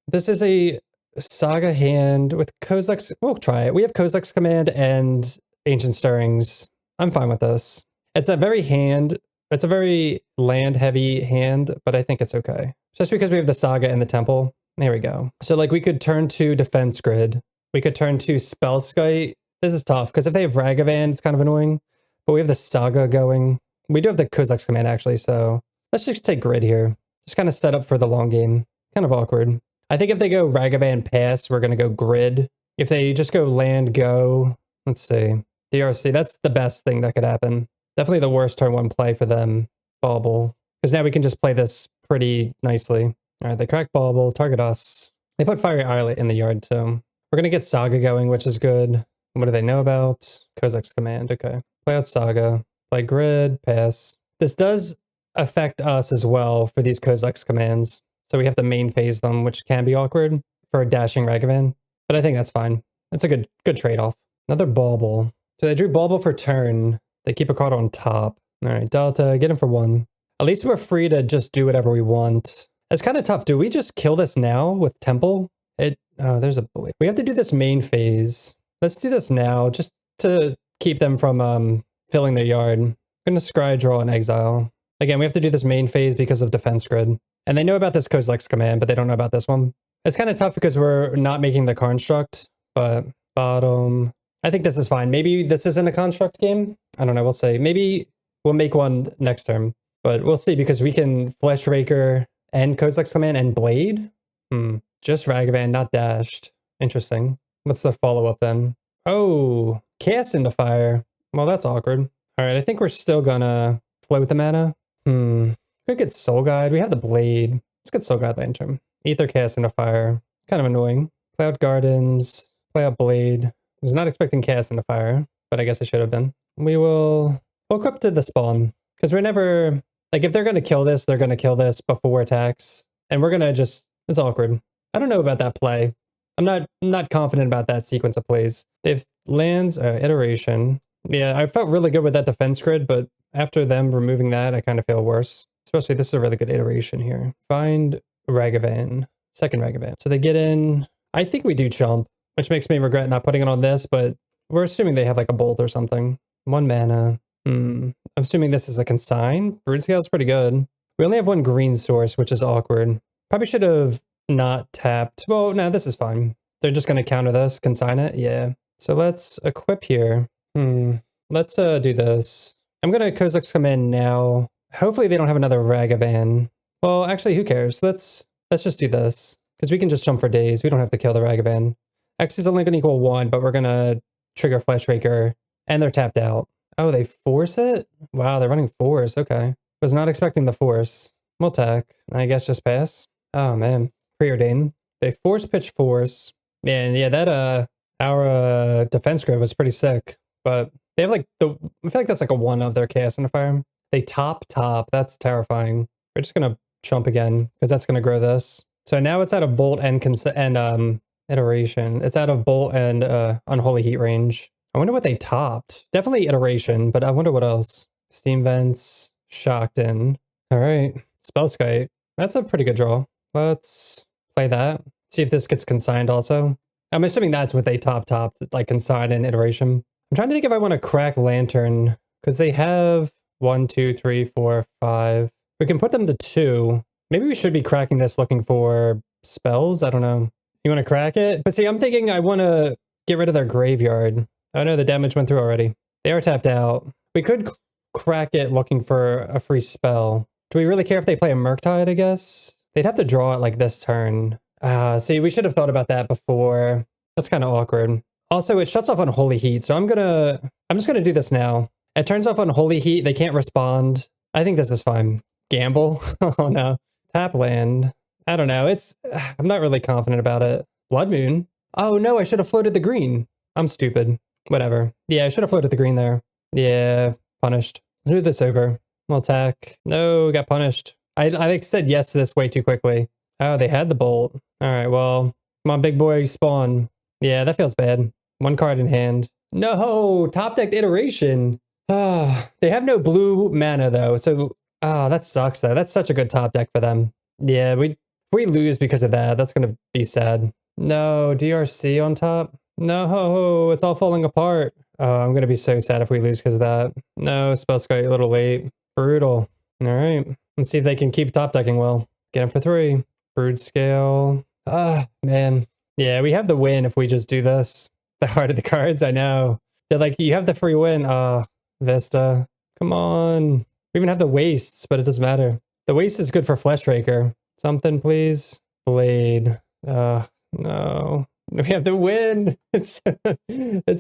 This is a Saga hand with Kozak's. We'll try it. We have Kozak's Command and Ancient Stirrings. I'm fine with this. It's a very land heavy hand, but I think it's okay. Just because we have the Saga and the Temple. There we go. So like we could turn to Defense Grid. We could turn to Spellskite. This is tough because if they have Ragavan, it's kind of annoying. But we have the Saga going. We do have the Kozak's Command actually, so let's just take Grid here. Just kind of set up for the long game. Kind of awkward. I think if they go Ragavan pass, we're going to go Grid. If they just go land go, let's see. DRC, that's the best thing that could happen. Definitely the worst turn 1 play for them. Bauble. Because now we can just play this pretty nicely. All right, they crack Bauble, target us. They put Fiery Islet in the yard too. We're going to get Saga going, which is good. What do they know about? Kozak's Command, okay. Play out Saga. Play Grid, pass. This does affect us as well for these Kozak's Commands. So we have to main phase them, which can be awkward for a dashing Ragavan. But I think that's fine. It's a good trade-off. Another Bauble. So they drew Bauble for turn. They keep a card on top. All right, Delta, get him for 1. At least we're free to just do whatever we want. It's kind of tough. Do we just kill this now with Temple? Oh, there's a bully. We have to do this main phase. Let's do this now just to keep them from filling their yard. I'm going to scry, draw, and exile. Again, we have to do this main phase because of Defense Grid. And they know about this Kozak's Command, but they don't know about this one. It's kind of tough because we're not making the construct, but bottom. I think this is fine. Maybe this isn't a construct game. I don't know. We'll see. Maybe we'll make one next turn, but we'll see because we can Flesh Raker and Kozak's Command and Blade. Just Ragavan, not dashed. Interesting. What's the follow-up then? Oh, Cast into Fire. Well, that's awkward. All right, I think we're still gonna float the mana. Could get Soul Guide. We have the Blade. Let's get Soul Guide Lantern. Ether Cast into Fire. Kind of annoying. Play out Gardens. Play out Blade. I was not expecting Cast into Fire, but I guess I should have been. We'll equip to the spawn. Because we're never... Like, if they're going to kill this, they're going to kill this before attacks. And we're going to just... It's awkward. I don't know about that play. I'm not confident about that sequence of plays. If lands... iteration. Yeah, I felt really good with that Defense Grid, but after them removing that, I kind of feel worse. Especially, this is a really good iteration here. Find Ragavan. Second Ragavan. So they get in... I think we do Chump, which makes me regret not putting it on this, but we're assuming they have like a Bolt or something. 1 mana. I'm assuming this is a Consign. Broodscale is pretty good. We only have 1 green source, which is awkward. Probably should have not tapped. Well, no, this is fine. They're just going to counter this, consign it. Yeah. So let's equip here. Let's do this. I'm going to Kozak's Command now. Hopefully they don't have another Ragavan. Well, actually, who cares? Let's just do this. Because we can just jump for days. We don't have to kill the Ragavan. X is only going to equal 1, but we're going to trigger Flesh Raker. And they're tapped out. Oh, they force it? Wow, they're running Force. Okay. Was not expecting the Force. We'll attack. I guess just pass. Oh, man. Preordained. They Force pitch Force. Man, yeah, that, our Defense Grid was pretty sick. But they have like I feel like that's like a 1 of their Chaos in the Fire. They top. That's terrifying. We're just going to chump again because that's going to grow this. So now it's out of Bolt and iteration. It's out of Bolt and Unholy Heat range. I wonder what they topped. Definitely iteration, but I wonder what else. Steam Vents, Shocked In. All right, Spellskite. That's a pretty good draw. Let's play that. See if this gets consigned also. I'm assuming that's what they topped, like consign and iteration. I'm trying to think if I want to crack Lantern, because they have 1, 2, 3, 4, 5. We can put them to 2. Maybe we should be cracking this looking for spells. I don't know. You want to crack it? But see, I'm thinking I want to get rid of their graveyard. Oh no, the damage went through already. They are tapped out. We could crack it looking for a free spell. Do we really care if they play a Murktide, I guess? They'd have to draw it like this turn. See, we should have thought about that before. That's kind of awkward. Also, it shuts off Unholy Heat, so I'm just gonna do this now. It turns off Unholy Heat, they can't respond. I think this is fine. Gamble? Oh no. Tap land. I don't know, I'm not really confident about it. Blood Moon? Oh no, I should have floated the green. I'm stupid. Whatever. Yeah, I should have floated the green there. Yeah, punished. Let's move this over. We'll attack. No, got punished. I said yes to this way too quickly. Oh, they had the Bolt. All right, well, come on, big boy, spawn. Yeah, that feels bad. 1 card in hand. No, top decked iteration. They have no blue mana though, so that sucks though. That's such a good top deck for them. Yeah, if we lose because of that, that's gonna be sad. No, DRC on top. No, it's all falling apart. Oh, I'm gonna be so sad if we lose because of that. No, spells got a little late. Brutal. All right, let's see if they can keep top decking well. Get him for 3. Broodscale. Ah, man. Yeah, we have the win if we just do this. The heart of the cards, I know. They're like, you have the free win. Vista. Come on. We even have the wastes, but it doesn't matter. The waste is good for Fleshraker. Something, please. Blade. No. We have the win. It's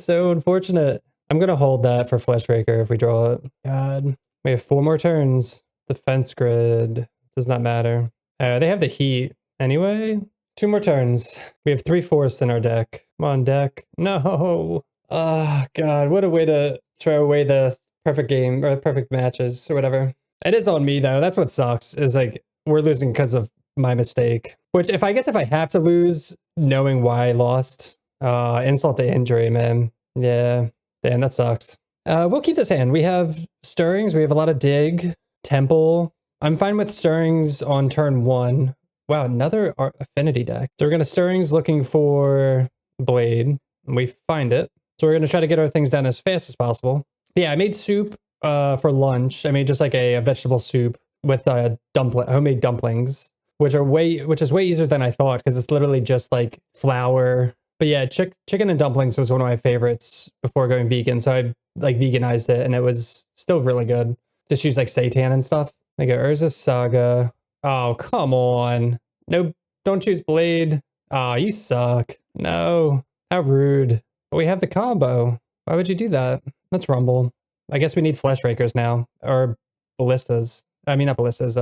so unfortunate. I'm gonna hold that for Fleshraker if we draw it. God. We have 4 more turns. Defense grid. Does not matter. They have the heat anyway. 2 more turns. We have 3 forests in our deck. Come on, deck. No. Oh, God. What a way to throw away the perfect game or perfect matches or whatever. It is on me, though. That's what sucks, is like we're losing because of my mistake. Which, if I have to lose knowing why I lost, insult to injury, man. Yeah. Damn, that sucks. We'll keep this hand. We have Stirrings. We have a lot of Dig. Temple. I'm fine with Stirrings on turn 1. Wow, another Affinity deck. So we're going to Stirrings looking for Blade. And we find it. So we're going to try to get our things done as fast as possible. But yeah, I made soup for lunch. I made just like a vegetable soup with homemade dumplings, which is way easier than I thought because it's literally just like flour. But yeah, chicken and dumplings was one of my favorites before going vegan. So I like veganized it and it was still really good. Just use like seitan and stuff. Like Urza Saga. Oh, come on. No, don't choose Blade. Oh, you suck. No. How rude. But we have the combo. Why would you do that? Let's rumble. I guess we need Fleshrakers now. Or Ballistas. I mean, not Ballistas.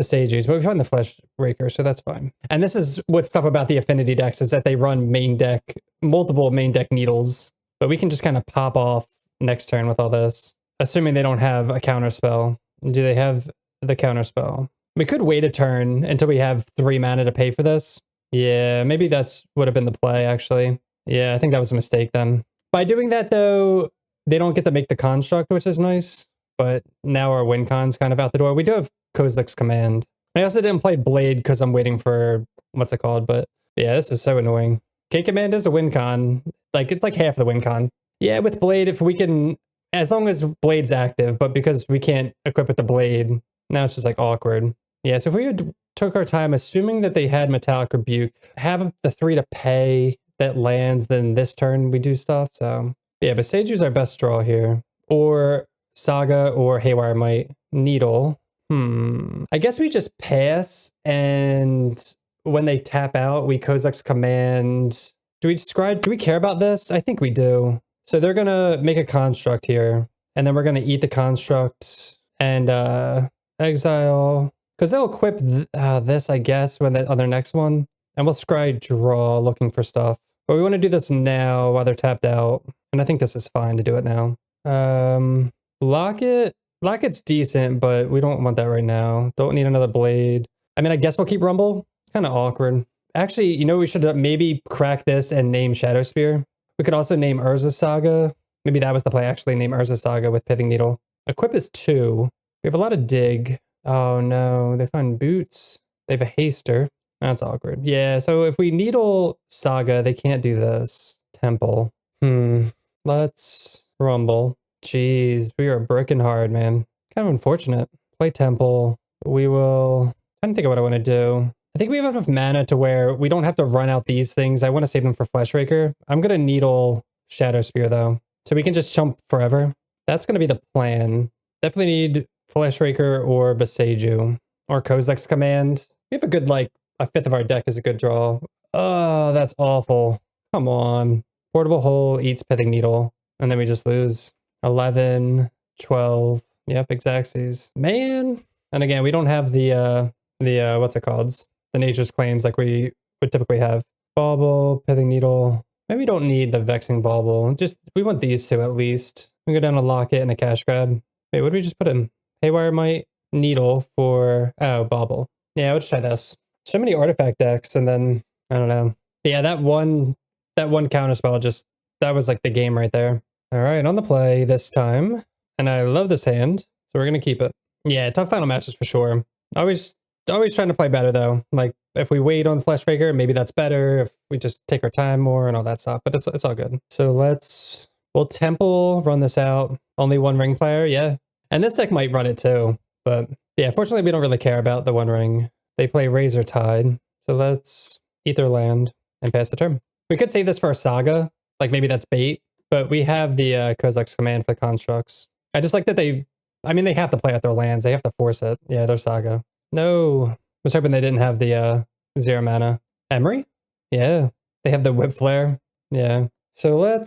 Synergies. But we found the Fleshraker, so that's fine. And this is what's tough about the Affinity decks is that they run multiple main deck needles. But we can just kind of pop off next turn with all this. Assuming they don't have a counter spell. Do they have the counter spell? We could wait a turn until we have 3 mana to pay for this. Yeah, maybe that's would have been the play, actually. Yeah, I think that was a mistake then. By doing that, though, they don't get to make the construct, which is nice. But now our win con's kind of out the door. We do have Kozilek's Command. I also didn't play Blade because I'm waiting for, what's it called? But yeah, this is so annoying. K-Command is a win con. Like, it's like half the win con. Yeah, with Blade, if we can, as long as Blade's active, but because we can't equip with the Blade, now it's just like awkward. Yeah, so if we took our time, assuming that they had Metallic Rebuke, have the 3 to pay that lands, then this turn we do stuff. So yeah, but Seiju's our best draw here. Or Saga or Haywire Might. Needle. I guess we just pass, and when they tap out, we Kozilek's Command. Do we care about this? I think we do. So they're gonna make a construct here, and then we're gonna eat the construct and exile. Because they'll equip this, I guess, on their next one. And we'll scry draw looking for stuff. But we want to do this now while they're tapped out. And I think this is fine to do it now. Locket. Locket's decent, but we don't want that right now. Don't need another Blade. I mean, I guess we'll keep Rumble. Kind of awkward. Actually, you know, we should maybe crack this and name Shadow Spear. We could also name Urza Saga. Maybe that was the play, actually. Name Urza Saga with Pithing Needle. Equip is 2. We have a lot of Dig. Oh no, they find Boots. They have a Haster. That's awkward. Yeah, so if we Needle Saga, they can't do this. Temple. Let's Rumble. Jeez, we are broken hard, man. Kind of unfortunate. Play Temple. We will... I'm trying to think of what I want to do. I think we have enough mana to where we don't have to run out these things. I want to save them for Fleshraker. I'm going to Needle Shadow Spear, though. So we can just chump forever. That's going to be the plan. Definitely need Fleshraker or Boseiju. Or Kozilek's Command. We have a good, like, a fifth of our deck is a good draw. Oh, that's awful. Come on. Portable Hole eats Pithing Needle. And then we just lose. 11, 12. Yep, Xaxes. Man. And again, we don't have the what's it called? The Nature's Claims like we would typically have. Bauble, Pithing Needle. Maybe we don't need the Vexing Bauble. Just, we want these 2 at least. We go down a Locket and a Cash Grab. Wait, what did we just put in? Haywire Might, Needle for, oh, Bauble. Yeah, let's try this. So many artifact decks, and then, I don't know. But yeah, that one counterspell just, that was like the game right there. All right, on the play this time. And I love this hand, so we're going to keep it. Yeah, tough final matches for sure. Always trying to play better, though. Like, if we wait on Fleshraker, maybe that's better. If we just take our time more and all that stuff. But it's all good. So let's Will Temple run this out? Only one ring player? Yeah. And this deck might run it too. But yeah, fortunately, we don't really care about the one ring. They play Razor Tide. So let's Ether Land and pass the turn. We could save this for a Saga. Like maybe that's bait. But we have the Kozilek's Command for the constructs. I just like that they have to play out their lands. They have to force it. Yeah, their Saga. No. I was hoping they didn't have the 0 mana. Emery? Yeah. They have the Whip Flare. Yeah. So I'm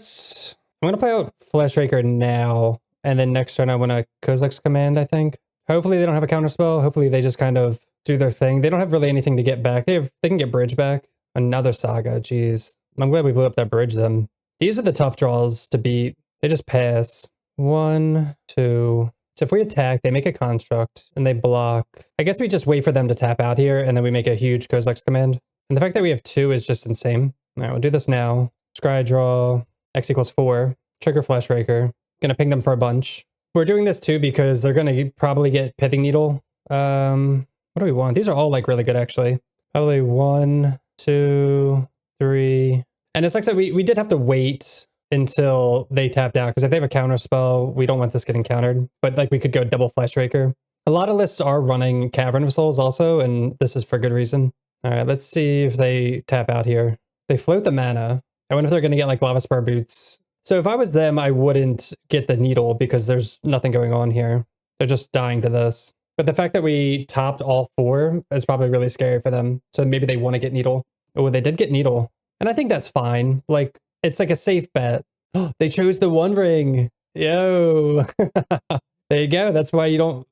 going to play out Fleshraker now. And then next turn I want to Kozilek's Command, I think. Hopefully they don't have a counterspell. Hopefully they just kind of do their thing. They don't have really anything to get back. They can get bridge back. Another Saga. Jeez. I'm glad we blew up that bridge then. These are the tough draws to beat. They just pass. 1, 2. So if we attack, they make a construct and they block. I guess we just wait for them to tap out here and then we make a huge Kozilek's Command. And the fact that we have 2 is just insane. All right, we'll do this now. Scry draw. X equals 4. Trigger Fleshraker. Gonna ping them for a bunch. We're doing this too because they're gonna probably get Pithing Needle. What do we want? These are all like really good actually. Probably 1, 2, 3. And it's like that we did have to wait until they tapped out because if they have a counter spell, we don't want this getting countered. But like we could go double Fleshraker. A lot of lists are running Cavern of Souls also, and this is for good reason. All right, let's see if they tap out here. They float the mana. I wonder if they're gonna get like Lava Spur Boots. So if I was them, I wouldn't get the needle because there's nothing going on here. They're just dying to this. But the fact that we topped all 4 is probably really scary for them. So maybe they want to get needle. Oh, they did get needle. And I think that's fine. Like, it's like a safe bet. They chose the one ring. Yo. There you go. That's why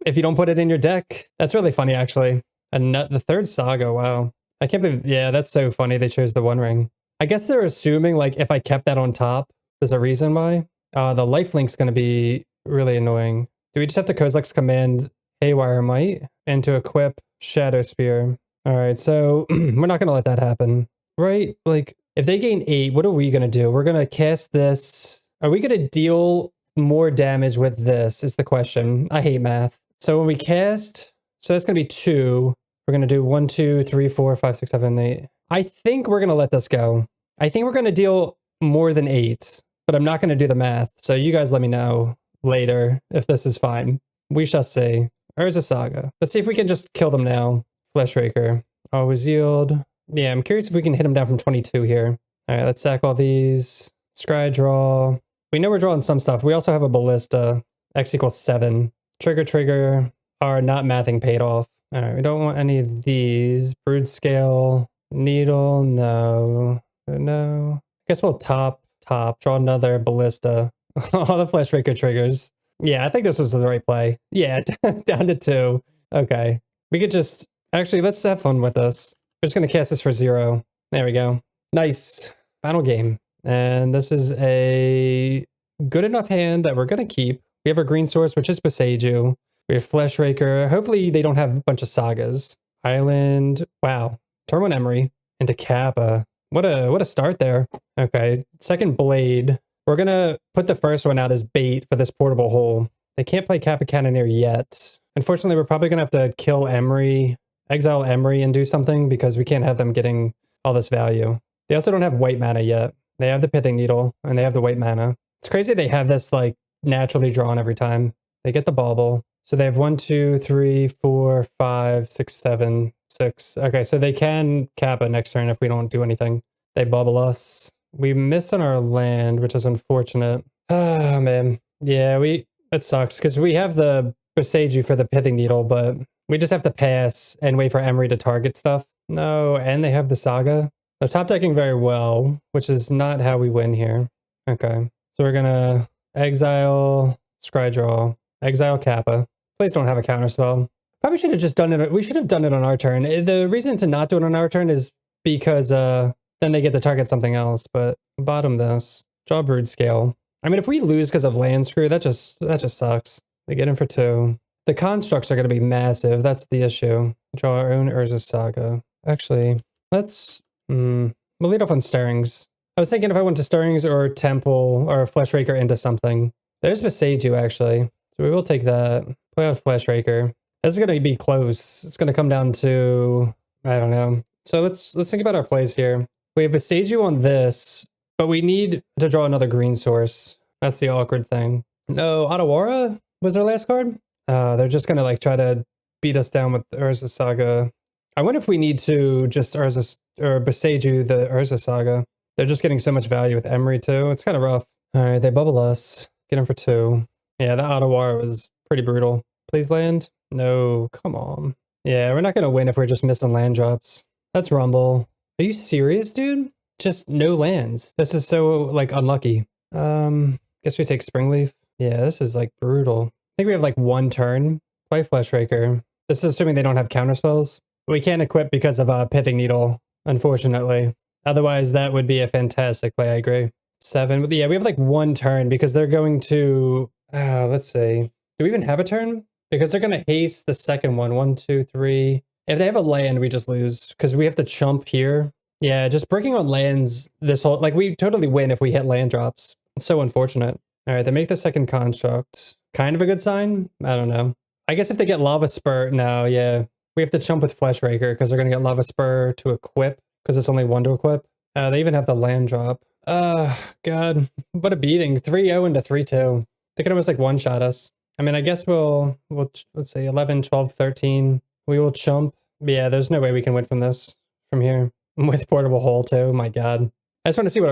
if you don't put it in your deck. That's really funny, actually. And the third Saga, wow. I can't believe, yeah, that's so funny. They chose the one ring. I guess they're assuming like if I kept that on top, there's a reason why. The lifelink's going to be really annoying. Do we just have to Kozilek's Command Haywire Might and to equip Shadow Spear? All right, so we're not going to let that happen, right? Like if they gain 8, what are we going to do? We're going to cast this. Are we going to deal more damage with this is the question. I hate math. So when we cast, so that's going to be 2. We're going to do 1, 2, 3, 4, 5, 6, 7, 8. I think we're going to let this go. I think we're going to deal more than 8. But I'm not going to do the math, so you guys let me know later if this is fine. We shall see. Urza Saga. Let's see if we can just kill them now. Fleshraker. Always yield. Yeah, I'm curious if we can hit them down from 22 here. All right, let's sack all these. Scry draw. We know we're drawing some stuff. We also have a Ballista. X equals 7. Trigger. Our not mathing paid off. All right, we don't want any of these. Broodscale. Needle. No. I guess we'll top. Draw another Ballista. All the Fleshraker triggers. Yeah, I think this was the right play. Yeah, down to 2. Okay. We could just... Actually, let's have fun with this. We're just going to cast this for 0. There we go. Nice. Final game. And this is a good enough hand that we're going to keep. We have our green source, which is Boseiju. We have Fleshraker. Hopefully they don't have a bunch of Sagas. Island. Wow. Tormund Emery. Into Kappa. What a start there. Okay, second Blade. We're gonna put the first one out as bait for this portable hole. They can't play Kappa Cannoneer yet. Unfortunately, we're probably gonna have to kill Emery, exile Emery and do something because we can't have them getting all this value. They also don't have white mana yet. They have the Pithing Needle and they have the white mana. It's crazy they have this like naturally drawn every time. They get the bauble. So they have 1, 2, 3, 4, 5, 6, 7, 6. Okay, so they can Kappa next turn if we don't do anything. They bubble us. We miss on our land, which is unfortunate. Oh, man. Yeah, it sucks because we have the Boseiju for the Pithing Needle, but we just have to pass and wait for Emery to target stuff. No, and they have the Saga. They're top decking very well, which is not how we win here. Okay, so we're gonna exile, scry draw, exile Kappa. Please don't have a counterspell. Probably should have just done it. We should have done it on our turn. The reason to not do it on our turn is because then they get to target something else. But bottom this. Draw Broodscale. I mean, if we lose because of land screw, that just sucks. They get in for 2. The constructs are going to be massive. That's the issue. Draw our own Urza Saga. Actually, let's... we'll lead off on Stirrings. I was thinking if I went to Stirrings or Temple or Fleshraker into something. There's Boseiju, actually. So we will take that. Play out Fleshraker. This is going to be close. It's going to come down to... I don't know. So let's think about our plays here. We have Boseiju on this, but we need to draw another green source. That's the awkward thing. No, Otawara was our last card? They're just gonna like try to beat us down with Urza Saga. I wonder if we need to just Urza or Boseiju the Urza Saga. They're just getting so much value with Emery too. It's kind of rough. All right, they bubble us. Get him for 2. Yeah, that Otawara was pretty brutal. Please land. No, come on. Yeah, we're not gonna win if we're just missing land drops. That's Rumble. Are you serious, dude? Just no lands. This is so like unlucky. Guess we take Springleaf. Yeah, this is like brutal. I think we have like 1 turn. Play Fleshraker. This is assuming they don't have counterspells. We can't equip because of Pithing Needle, unfortunately. Otherwise, that would be a fantastic play, I agree. 7. Yeah, we have like 1 turn because they're going to... let's see. Do we even have a turn? Because they're going to haste the second one. 1, 2, 3. If they have a land, we just lose because we have to chump here. Yeah, just breaking on lands this whole... Like, we totally win if we hit land drops. It's so unfortunate. All right, they make the second construct. Kind of a good sign? I don't know. I guess if they get Lava Spur... No, yeah. We have to chump with Fleshraker because they're going to get Lava Spur to equip because it's only 1 to equip. They even have the land drop. God. What a beating. 3-0 into 3-2. They could almost like one-shot us. I mean, I guess we'll let's say 11, 12, 13. We will chump. Yeah, there's no way we can win from this, from here. With Portable Hole too, my God. I just want to see what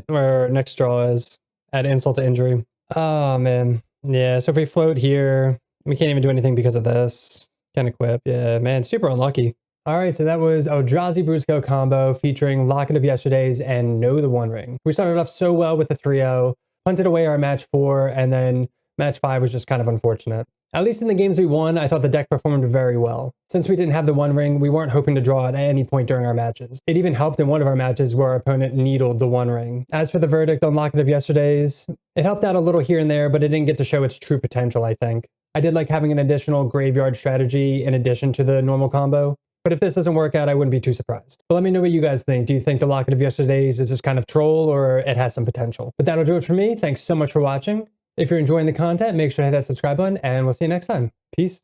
our next draw is. Add insult to injury. Oh, man. Yeah, so if we float here, we can't even do anything because of this. Can't equip. Yeah, man, super unlucky. All right, so that was Eldrazi Broodscale Combo featuring Locket of Yesterdays and Know the One Ring. We started off so well with the 3-0, punted away our match 4, and then match 5 was just kind of unfortunate. At least in the games we won, I thought the deck performed very well. Since we didn't have the One Ring, we weren't hoping to draw at any point during our matches. It even helped in one of our matches where our opponent needled the One Ring. As for the verdict on Locket of Yesterdays, it helped out a little here and there, but it didn't get to show its true potential, I think. I did like having an additional graveyard strategy in addition to the normal combo. But if this doesn't work out, I wouldn't be too surprised. But let me know what you guys think. Do you think the Locket of Yesterdays is just kind of troll or it has some potential? But that'll do it for me. Thanks so much for watching. If you're enjoying the content, make sure to hit that subscribe button and we'll see you next time. Peace.